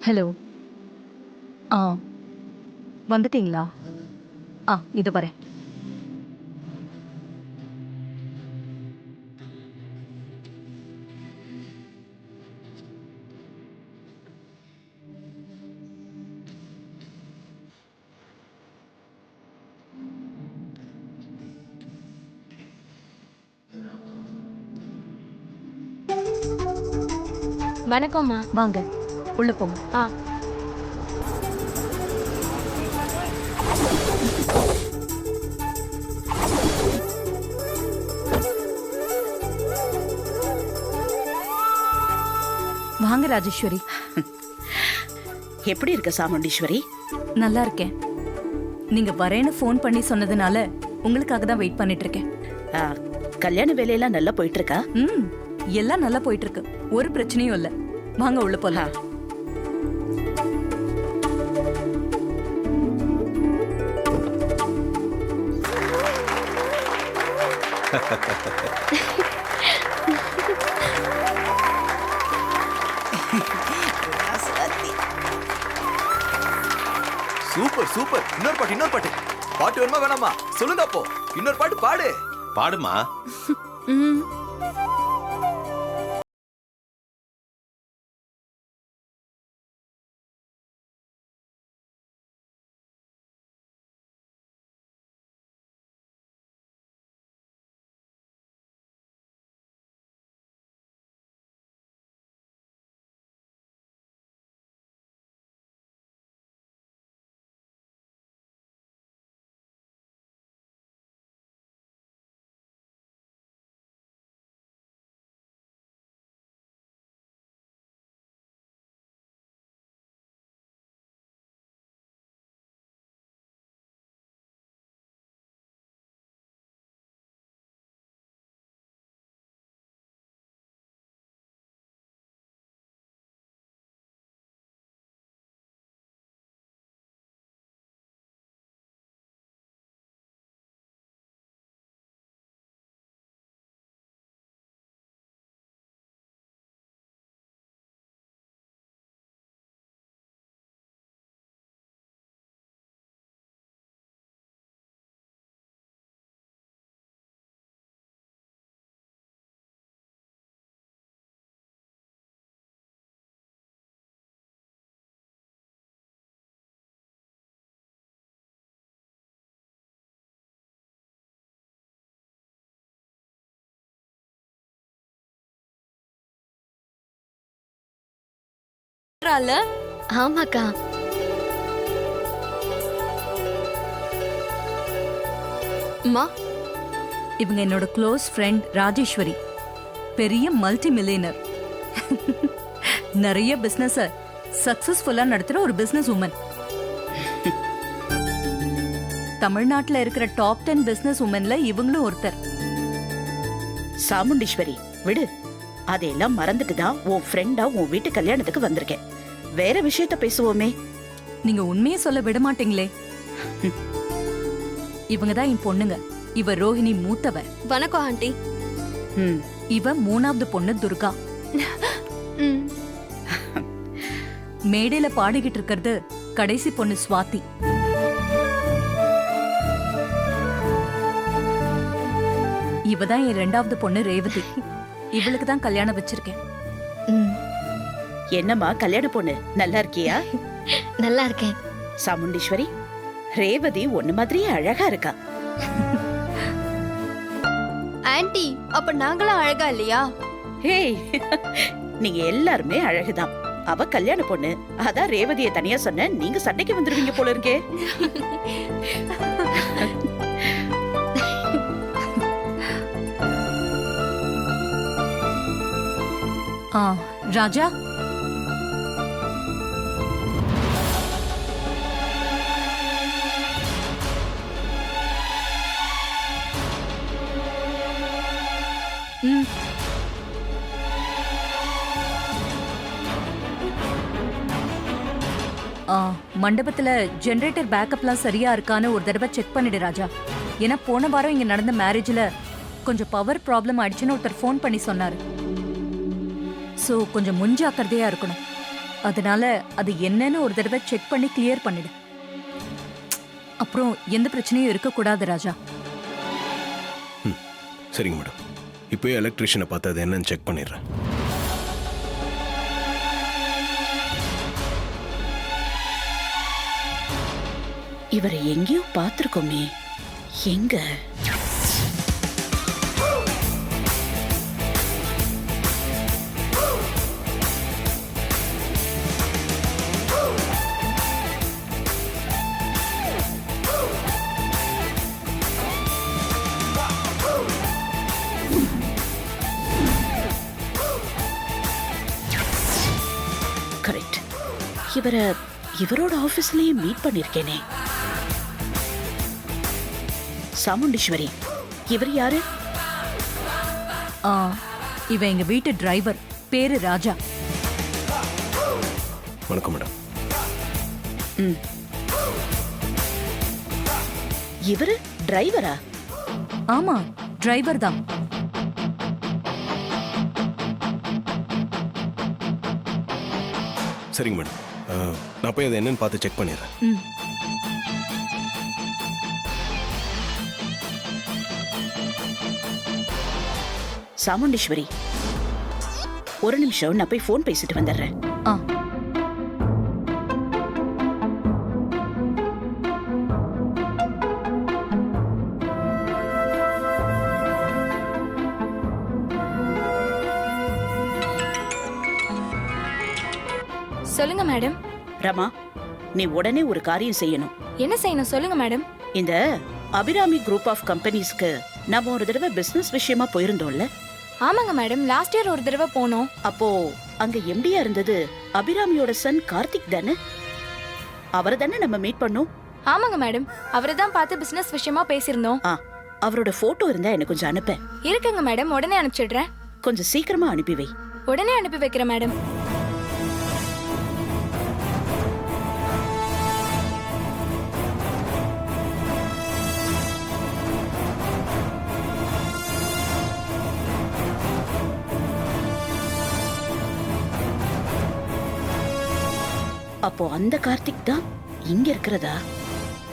Hello. ஆ வந்துட்டீங்களா? இது வரேன். வணக்கம்மா. வாங்க, உள்ள போங்க. ஆ வாங்க ராஜேஸ்வரி. எப்படி இருக்க சாமுண்டீஸ்வரி? நல்லா இருக்கேன். நீங்க வரேன்னு ஃபோன் பண்ணி சொன்னதுனால உங்களுக்காக தான் வெயிட் பண்ணிட்டு இருக்கேன். ஆ, கல்யாண வேலையெல்லாம் நல்லா போயிட்டு இருக்கா? எல்லாம் நல்லா போயிட்டு இருக்கு. ஒரு பிரச்சனையும் இல்ல. வாங்க உள்ள போலாம். Super super. இன்னொரு பாட்டு. பாட்டு வேணுமா வேணாமா சொல்லுங்க. அப்போ இன்னொரு பாட்டு பாடு. பாடுமா. ஆமாக்கா. அம்மா, இவங்க என்னோட க்ளோஸ் ஃப்ரெண்ட் ராஜேஸ்வரி. பெரிய மல்டி மில்லியனர். நிறைய பிசினஸ் சக்சஸ்ஃபுல்லா நடத்துற ஒரு பிசினஸ் உமன். தமிழ்நாட்டுல இருக்கிற டாப் 10 பிசினஸ் உமன்ல இவங்களும் ஒருத்தர். சாமுண்டீஸ்வரி விடு, அதையெல்லாம் மறந்துட்டு தான் உன் ஃப்ரெண்டா உன் வீட்டு கல்யாணத்துக்கு வந்திருக்கேன். வேற விஷயத்த பேசுவோமே. நீங்க உண்மையை சொல்ல விட மாட்டீங்களே. இவங்க தான் என் பொண்ணுங்க. இவ ரோஹிணி மூத்தவ. வணக்கம் ஆண்டி. இவ மூணாவது பொண்ணு துர்கா. மேடையில பாடிக்கிட்டு இருக்கிறது கடைசி பொண்ணு ஸ்வாதி. இவதான் என் ரெண்டாவது பொண்ணு ரேவதி. இவளுக்கு தான் கல்யாணம் வச்சிருக்கேன். என்னம்மா கல்யாண பொண்ணு, நல்லா இருக்கியா? நல்லா இருக்கேன். சாமுண்டீஸ்வரி, ரேவதி ஒண்ணு மாதிரியே அழகா இருக்கா. ஆண்டி, அப்ப நாங்களும் அழகா இல்லையா? ஹேய், நீங்க எல்லாருமே அழகுதான். அவ கல்யாண பொண்ணு, அதான் ரேவதிய தனியா சொன்ன. நீங்க சண்டைக்கு வந்துருவீங்க போல இருக்கே. ராஜா, மண்டபத்துல ஜெனரேட்டர் பேக்கப்லாம் சரியா இருக்கான்னு ஒரு தடவை செக் பண்ணிடு ராஜா. ஏன்னா போன வாரம் இங்க நடந்த மேரேஜ்ல கொஞ்சம் பவர் ப்ராப்ளம் ஆயிடுச்சுன்னு ஒருத்தர் ஃபோன் பண்ணி சொன்னாரு. சோ கொஞ்சம் முன்ஜாக்கிரதையா இருக்கணும். அதனால அது என்னன்னு ஒரு தடவை செக் பண்ணி கிளியர் பண்ணிடு. அப்புறம் எந்த பிரச்சனையும் இருக்கக்கூடாது ராஜா. சரிங்க மேடம், இப்போயே எலக்ட்ரிஷியனை பார்த்து அது என்னன்னு செக் பண்ணிடுறேன். இவரை எங்கேயோ பார்த்திருக்கோமே, எங்க? கரெக்ட், இவரோட ஆபீஸ்லயே மீட் பண்ணிருக்கேனே. சாமுண்டீஸ்வரி, இவர் யாரு? இவ எங்க வீட்டு டிரைவர், பேரு ராஜா. வணக்கம் மேடம். இவரு டிரைவரா? ஆமா, டிரைவர் தான். சரிங்க மேடம், நான் போய் அதை என்னன்னு பார்த்து செக் பண்ணிடுறேன். சாமுண்டீஸ்வரி, ஒரு நிமிஷம், நான் போய் போன் பேசிட்டு வந்துடுறேன். சொல்லுங்க மேடம். ரமா, நீ உடனே ஒரு காரியம் செய்யணும். என்ன செய்யணும் சொல்லுங்க மேடம். இந்த அபிராமி குரூப் ஆஃப் கம்பெனிஸ்க்கு நாம ஒரு தடவை பிசினஸ் விஷயமா போயிருந்தோம்ல? ஆமாங்க மேடம், லாஸ்ட் இயர் ஒரு தடவை போனோம். அப்போ அங்க எம்டியா இருந்தது அபிராமியோட சன் கார்த்திக் தானே? அவரை தானே நம்ம மீட் பண்ணோம்? ஆமாங்க மேடம், அவரை தான் பார்த்து பிசினஸ் விஷயமா பேசியிருந்தோம். அவரோட போட்டோ இருந்தா எனக்கு கொஞ்சம் அனுப்ப. இருக்குங்க மேடம், உடனே அனுப்பிச்சிடுறேன். கொஞ்சம் சீக்கிரமா அனுப்பி வை. உடனே அனுப்பி வைக்கிறேன் மேடம். அப்போ அந்த கார்த்திக் தான் இங்க இருக்கிறதா?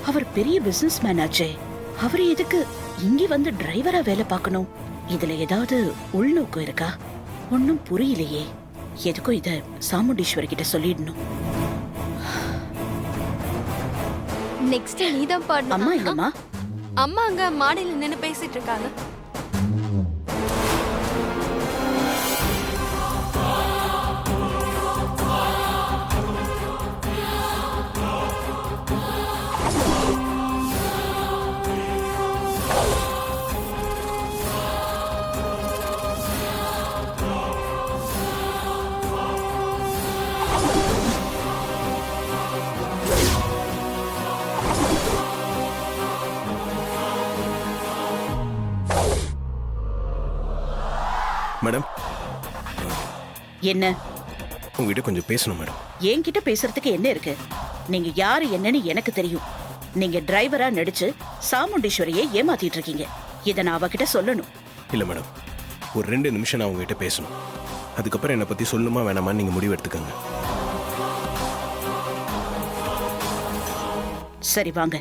அவர் பெரிய பிசினஸ் மேன் ஆச்சே, அவர் எதுக்கு இங்க வந்து டிரைவரா வேலை பார்க்கணும்? இதுல ஏதாவது உள்நோக்கம் இருக்கா? ஒன்னும் புரியலையே. எதுக்கும் இத சாமுண்டீஸ்வரி கிட்ட சொல்லிடணும். நெக்ஸ்ட் நீதான் பாடணும். அம்மா எங்கம்மா? அம்மா அங்க மாடியில நின்னு பேசிட்டு இருக்காங்க. மேடம், என்ன? உங்ககிட்ட கொஞ்சம் பேசணும் மேடம். என்கிட்ட பேசுறதுக்கு என்ன இருக்கு? நீங்க யாரு என்னன்னு எனக்கு தெரியும். நீங்க டிரைவரா நடிச்சு சாமுண்டீஸ்வரியை ஏமாத்திட்டு இருக்கீங்க. இத நான் அவகிட்ட சொல்லணும். இல்ல மேடம், ஒரு 2 நிமிஷம் நான் உங்ககிட்ட பேசணும். அதுக்கப்புறம் என்னை பத்தி சொல்லணுமா வேணாமான்னு நீங்க முடிவு எடுத்துக்கங்க. சரி வாங்க.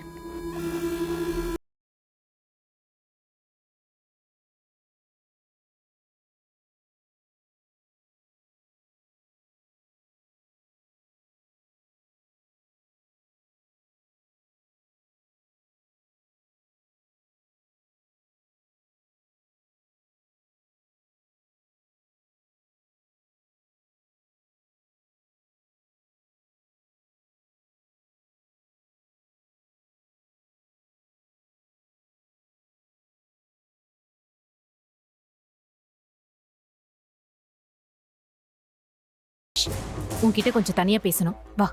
உன்கிட்ட கொஞ்சம் தனியா பேசணும், வா.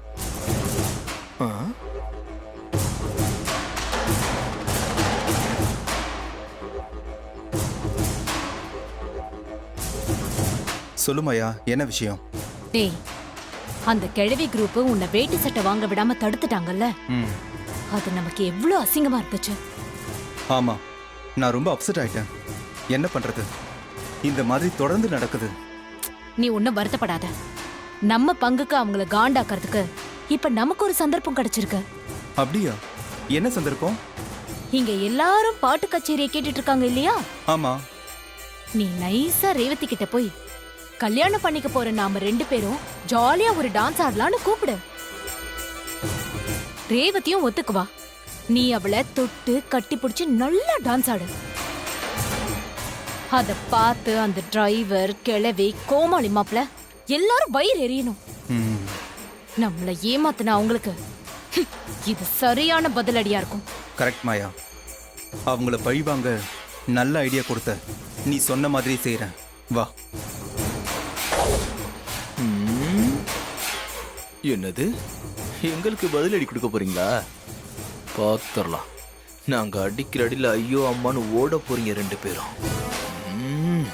சொல்லுமாயா, என்ன விஷயம்? டேய், அந்த கிழவி குரூப் உன்னை வேட்டி சட்டை வாங்க விடாம தடுத்துட்டாங்கல்ல, அது நமக்கு எவ்வளவு அசிங்கமா இருந்துச்சு. ஆமா, நான் ரொம்ப அப்செட் ஆயிட்டேன். என்ன பண்றது? இந்த மாதிரி தொடர்ந்து நடக்குது. நீ ஒன்னும் வருத்தப்படாத. நம்ம பங்குக்கு அவங்கள காண்டாக்கிறதுக்கு இப்ப நமக்கு ஒரு சந்தர்ப்பம் கிடைச்சிருக்கு. அப்படியா? என்ன சந்தர்ப்பம்? இங்க எல்லாரும் பாட்டு கச்சேரியை கேட்டுட்டு இருக்காங்க இல்லையா? ஆமா. நீ நைஸா ரேவதி கிட்ட போய் கல்யாணம் பண்ணிக்க போற நாம 2 பேரும் ஜாலியா ஒரு டான்ஸ் ஆடலாம்னு கூப்பிடு. ரேவதியும் ஒத்துக்குவா. நீ அவளை தொட்டு கட்டி பிடிச்சு நல்லா டான்ஸ் ஆடு. அத பார்த்து அந்த டிரைவர், கிழவி, கோமாளி மாப்ள எல்லாரும் வயிறு எரியணும். ம், நம்மள ஏமாத்தின அவங்களுக்கு இது சரியான பதிலடியா இருக்கும். கரெக்ட் மாயா. அவங்கள பழிவாங்க நல்ல ஐடியா கொடுத்த. நீ சொன்ன மாதிரி செய்றேன். வா. என்னது, எங்களுக்கு பதிலடி கொடுக்க போறீங்களா? பாத்துரலாம். நாங்க அடிக்கிற அடியில ஐயோ அம்மான்னு ஓட போறீங்க 2 பேரும். ம்.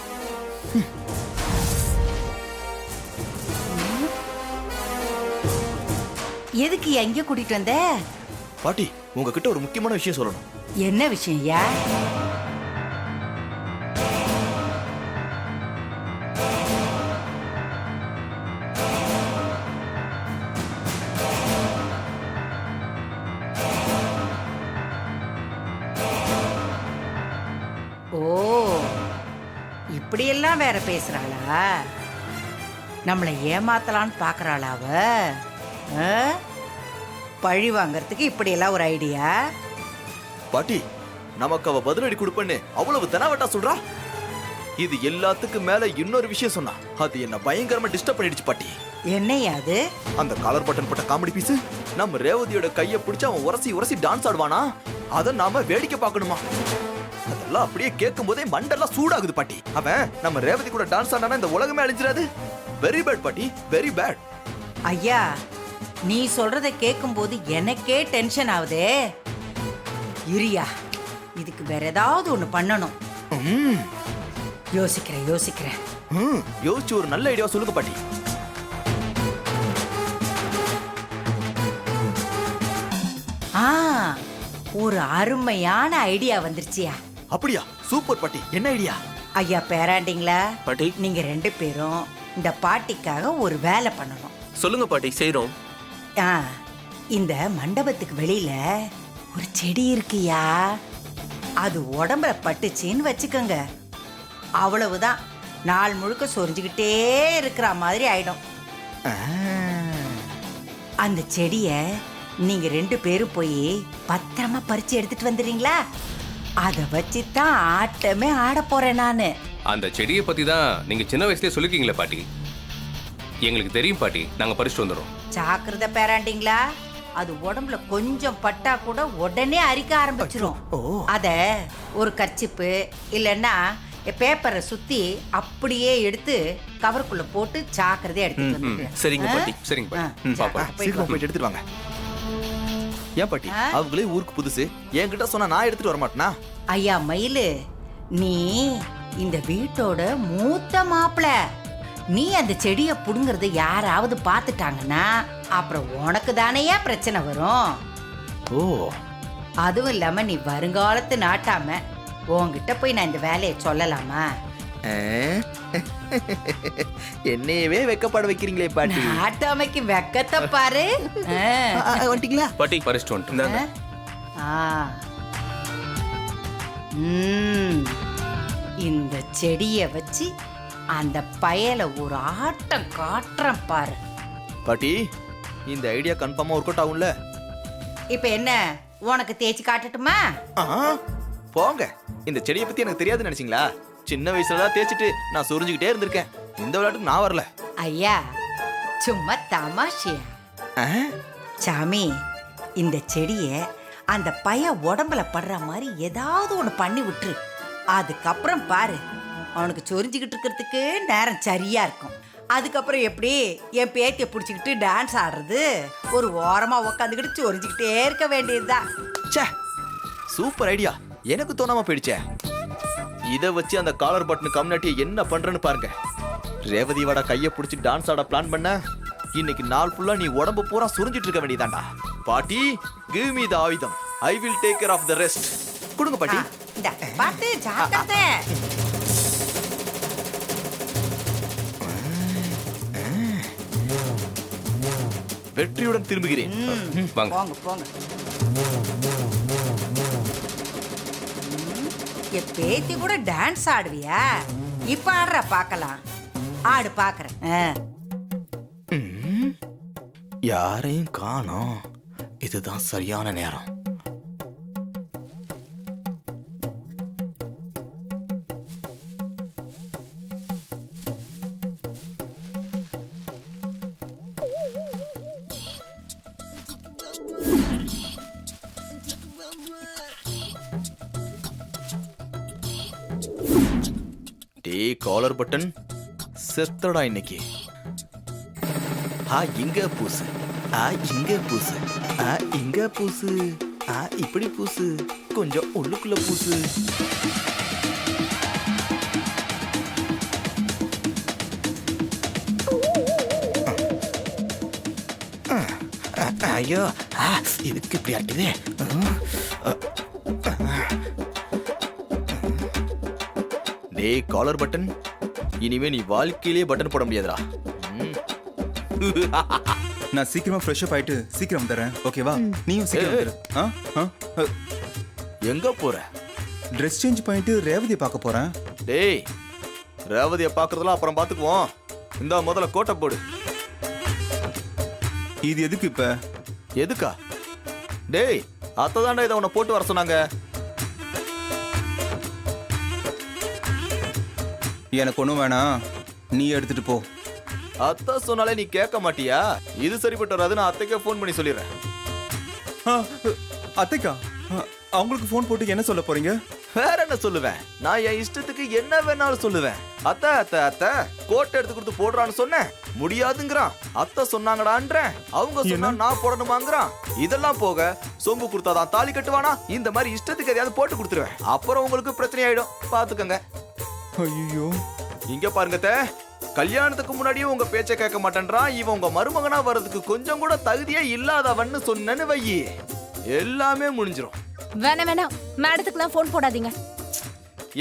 எதுக்கு எங்க கூட்டிட்டு வந்த? பாட்டி, உங்ககிட்ட ஒரு முக்கியமான விஷயம் சொல்லணும். என்ன விஷயம் யா? ஓ, இப்படியெல்லாம் வேற பேசுறாளா? நம்மளை ஏமாத்தலான்னு பாக்குறாளா அவ? ஆ? பழி வாங்கறதுக்கு இப்படியெல்லாம் ஒரு ஐடியா? பாட்டி, நமக்கு அவ பதிலடி கொடுப்பேன்னு அவ்வளவு தெனாவட்டா சொல்றா. இது எல்லாத்துக்கும் மேல இன்னொரு விஷயம் சொன்னா. அது என்ன பயங்கரமா டிஸ்டர்ப் பண்ணிடுச்சு பாட்டி. என்னையா அது? அந்த காலர் பட்டன் போட்ட காமெடி பீஸ் நம்ம ரேவதியோட கைய பிடிச்சு அவன் உரசி உரசி டான்ஸ் ஆடுவானா, அத நாம வேடிக்கை பார்க்கணுமா? அதெல்லாம் அப்படியே கேட்கும் போதே மண்டெல்லாம் சூடாகுது பாட்டி. அவன் நம்ம ரேவதி கூட டான்ஸ் ஆடானா இந்த உலகமே அழிஞ்சிராது. வெரி பேட் பாட்டி, வெரி பேட். ஐயா, நீ சொல்றத கேட்கும்போது எனக்கே டென்ஷன் ஆகுதே. இரியா, இதுக்கு வேற ஏதாவது ஒண்ணு பண்ணணும். யோசிக்கிறேன் யோசிக்கிறேன். யோசிச்சு ஒரு நல்ல ஐடியா சொல்லுங்க பாட்டி. ஆ, ஒரு அருமையான ஐடியா வந்துருச்சியா. அப்படியா? சூப்பர் பாட்டி. என்ன ஐடியா? ஐயா பேராண்டிங்களா? பாட்டி. நீங்க 2 பேரும் இந்த பாட்டிக்காக ஒரு வேலை பண்ணணும். சொல்லுங்க பாட்டி, செய்றோம். ஆ, இந்த மண்டபத்துக்கு வெளியில ஒரு செடி இருக்குயா. அது உடம்புல பட்டுச்சின்னு வச்சுக்கோங்க, அவ்வளவுதான். நாள் முழுக்க சொரிஞ்சுக்கிட்டே இருக்கிற மாதிரி ஆயிடும். அந்த செடிய நீங்க 2 பேரும் போய் பத்திரமா பறிச்சு எடுத்துட்டு வந்துடுறீங்களா? அத வச்சுதான் ஆட்டமே ஆட போறேன் நானு. அந்த செடியை பத்தி தான் நீங்க சின்ன வயசுலயே சொல்லிருக்கீங்களே பாட்டி. எங்களுக்கு தெரியும் பாட்டி, நாங்க பறிச்சுட்டு வந்துடுறோம். ஜாக்கிரதை பேராண்டிங்களா, அது உடம்புல கொஞ்சம் பட்டா கூட உடனே அரிக்க ஆரம்பிச்சிரும். அத ஒரு கர்ச்சிப்பு இல்லைன்னா பேப்பரை சுத்தி அப்படியே எடுத்து கவருக்குள்ள போட்டு ஜாக்கிரதையா எடுத்துட்டு வந்துடுங்க. சரிங்க பாட்டி. சரிங்க பாட்டி. பாப்பா. சீக்கிரம் போயிட்டு எடுத்துட்டு வாங்க. ஏன் பாட்டி, அவங்களே ஊருக்கு புதுசு, என்கிட்ட சொன்னா நான் எடுத்துட்டு வர மாட்டேனா? ஐயா மயிலு, நீ இந்த வீட்டோட மூத்த மாப்பிள. நீ அந்த செடியை புடுங்கறத யாராவது பார்த்துட்டாங்கன்னா அப்புறம் உனக்கு தானேயா பிரச்சனை வரும். ஓ, அதுவும் இல்லாம நீ வருங்காலத்து நாட்டாம உன்கிட்ட போய் நான் இந்த வேலையை சொல்லலாமா? என்னையவே வெக்கப்பட வைக்கிறீங்களே பாட்டி. நாட்டாமைக்கு வெக்கத்தை பாரு. வந்துட்டீங்களா பாட்டி? பறிச்சுட்டு வந்துட்டோம். ஆ. ம். இந்த செடியை வச்சு அந்த பயல ஒரு ஆட்டம் காட்டுறேன் பாரு. பாட்டி, இந்த ஐடியா கன்ஃபார்மா ஒர்க் அவுட் ஆகும்ல? இப்ப என்ன, உனக்கு தேய்ச்சி காட்டட்டுமா? போங்க. இந்த செடியை பத்தி எனக்கு தெரியாதுன்னு நினைச்சீங்களா? சின்ன வயசுல தேய்ச்சிட்டு நான் சொரிஞ்சுக்கிட்டே இருந்திருக்கேன். இந்த விளையாட்டுக்கு நான் வரல. ஐயா, சும்மா தமாஷியா. சாமி, இந்த செடியை அந்த பைய உடம்புல படுற மாதிரி ஏதாவது ஒண்ணு பண்ணி விட்டுரு. அதுக்கப்புறம் பாரு, அவனுக்கு சொரிஞ்சுக்கிட்டு இருக்கிறதுக்கு நேரம் சரியா இருக்கும். அதுக்கப்புறம் எப்படி என் பேத்தியை பிடிச்சிக்கிட்டு டான்ஸ் ஆடுறது? ஒரு ஓரமா உக்காந்துக்கிட்டு சொரிஞ்சுக்கிட்டே இருக்க வேண்டியதுதான். சூப்பர் ஐடியா, எனக்கு தோணாம போயிடுச்சே. இதை வச்சு அந்த காலர் பட்டன் கம்யூனிட்டியை என்ன பண்றேன்னு பாருங்க. ரேவதி வாடா கையை பிடிச்சி டான்ஸ் ஆட பிளான் பண்ண, இன்னைக்கு நாள் ஃபுல்லா நீ உடம்பு பூரா சுரிஞ்சிட்டு இருக்க வேண்டியதாண்டா. பாட்டி, கிவ் மீ த ஆயுதம், I will take care of the rest. கொடுங்க பாட்டி. இந்த பாத்து ஜாக்கிரதை. வெற்றியுடன் திரும்புகிறேன். வாங்க. போங்க போங்க. என் பேத்தி கூட டான்ஸ் ஆடுவியா? இப்ப ஆடுற பார்க்கலாம். ஆடு பாக்குறேன். யாரையும் காணோம். இதுதான் சரியான நேரம். காலர் பட்டன் செத்தடா இன்னைக்கு. இங்க பூசு, இங்க பூசு, இங்க பூசு, இப்படி பூசு, கொஞ்சம் உள்ளுக்குள்ள பூசு. ஐயோ, இதுக்கு இப்படி ஆட்டுதே. டேய் காலர் பட்டன், இனிமே நீ வாழ்க்கையிலே பட்டன் போட முடியாதுடா. நான் சீக்கிரமா ஃப்ரெஷ் அப் ஆயிட்டு சீக்கிரம் வந்துடுறேன். ஓகேவா? நீயும் சீக்கிரம் வந்துரு. எங்க போற? ட்ரெஸ் சேஞ்ச் பண்ணிட்டு ரேவதியை பார்க்க போறேன். டேய், ரேவதியை பார்க்கறதெல்லாம் அப்புறம் பார்த்துக்குவோம். இந்த முதல்ல கோட்டை போடு. இது எதுக்கு இப்ப? எதுக்கா? டேய், அத்ததாண்டா இதை உன்னை போட்டு வர சொன்னாங்க. எனக்கு ஒன்றும் வேணாம், நீ எடுத்துட்டு போ. அத்தை சொன்னாலே நீ கேட்க மாட்டியா? இது சரிப்பட்டு வராது. நான் அத்தைக்கே ஃபோன் பண்ணி சொல்லிடுறேன். அத்தைக்கா, அவங்களுக்கு ஃபோன் போட்டு என்ன சொல்ல போறீங்க? வேற என்ன சொல்லுவேன்? நான் என் இஷ்டத்துக்கு என்ன வேணாலும் சொல்லுவேன். அத்தை அத்தை அத்தை கோட்டை எடுத்து கொடுத்து போடுறான்னு சொன்னேன், முடியாதுங்கிறான். அத்தை சொன்னாங்கடான்றேன், அவங்க சொன்னா நான் போடணுமாங்கிறான். இதெல்லாம் போக சொம்பு கொடுத்தாதான் தாலி கட்டுவானா? இந்த மாதிரி இஷ்டத்துக்கு எதையாவது போட்டு கொடுத்துருவேன். அப்புறம் உங்களுக்கு பிரச்சனை ஆயிடும், பாத்துக்கங்க. ஐயோ, இங்க பாருங்க அத்தை, கல்யாணத்துக்கு முன்னாடியே உங்க பேச்சை கேட்க மாட்டேன்றான். இவன் உங்க மருமகனா வர்றதுக்கு கொஞ்சம் கூட தகுதியே இல்லாதவன்னு சொன்னேன்னு வையி, எல்லாமே முடிஞ்சிடும். வேணாம், மேடத்துக்குலாம் ஃபோன் போடாதீங்க.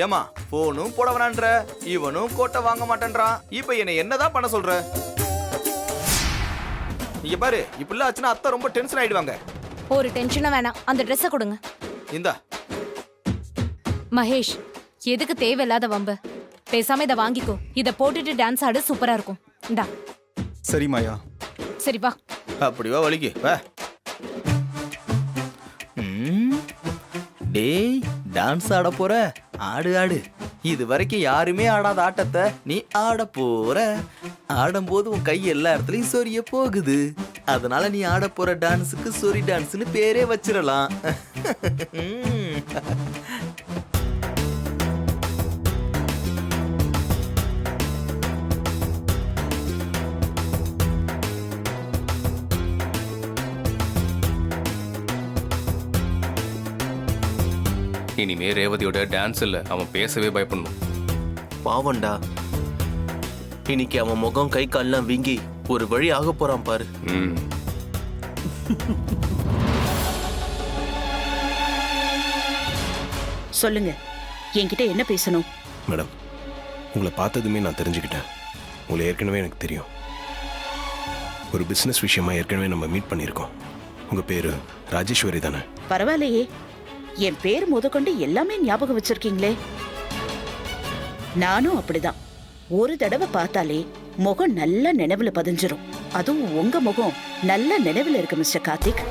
ஏமா போனும் போட வேணான்ற, இவனும் கோட்டை வாங்க மாட்டேன்றான். இப்ப என்ன என்னதான் பண்ண சொல்ற? இங்க பாரு, இப்படிலாம் ஆச்சுன்னா அத்தை ரொம்ப டென்ஷன் ஆயிடுவாங்க. ஒரு டென்ஷனும் வேணாம், அந்த ட்ரெஸ்ஸை கொடுங்க. இந்தா. மகேஷ், எதுக்கு தேவையில்லாத வம்பு? பேசாம இதை வாங்கிக்கோ. இதை போட்டுட்டு டான்ஸ் ஆடு, சூப்பரா இருக்கும். இந்தா. சரி மாயா. சரி வா. அப்படி வா, வலிக்கு வா. டேய், டான்ஸ் ஆட போற? ஆடு ஆடு. இது வரைக்கும் யாருமே ஆடாத ஆட்டத்தை நீ ஆட போற. ஆடும்போது உன் கை எல்லா இடத்துலயும் சொரிய போகுது. அதனால நீ ஆட போற டான்ஸுக்கு சொரி டான்ஸ்னு பேரே வச்சிடலாம். இனிமே ரேவதியோட டான்ஸ் இல்ல, அவன் பேசவே பயப்படணும். பாவண்டா, இன்னைக்கு அவன் முகம் கை கால்லாம் வீங்கி ஒரு வழி ஆக போறான் பாரு. சொல்லுங்க, என்கிட்ட என்ன பேசணும்? மேடம், உங்களை பார்த்ததுமே நான் தெரிஞ்சுக்கிட்டேன். உங்களை ஏற்கனவே எனக்கு தெரியும். ஒரு பிஸ்னஸ் விஷயமா ஏற்கனவே நம்ம மீட் பண்ணியிருக்கோம். உங்க பேரு ராஜேஸ்வரி தானே? பரவாயில்லையே, என் பேர் முதற்கொண்டு எல்லாமே ஞாபகம் வச்சிருக்கீங்களே. நானும் அப்படிதான். ஒரு தடவை பார்த்தாலே முகம் நல்ல நினைவுல பதிஞ்சிரும். அதுவும் உங்க முகம் நல்ல நினைவுல இருக்கு மிஸ்டர் கார்த்திக்.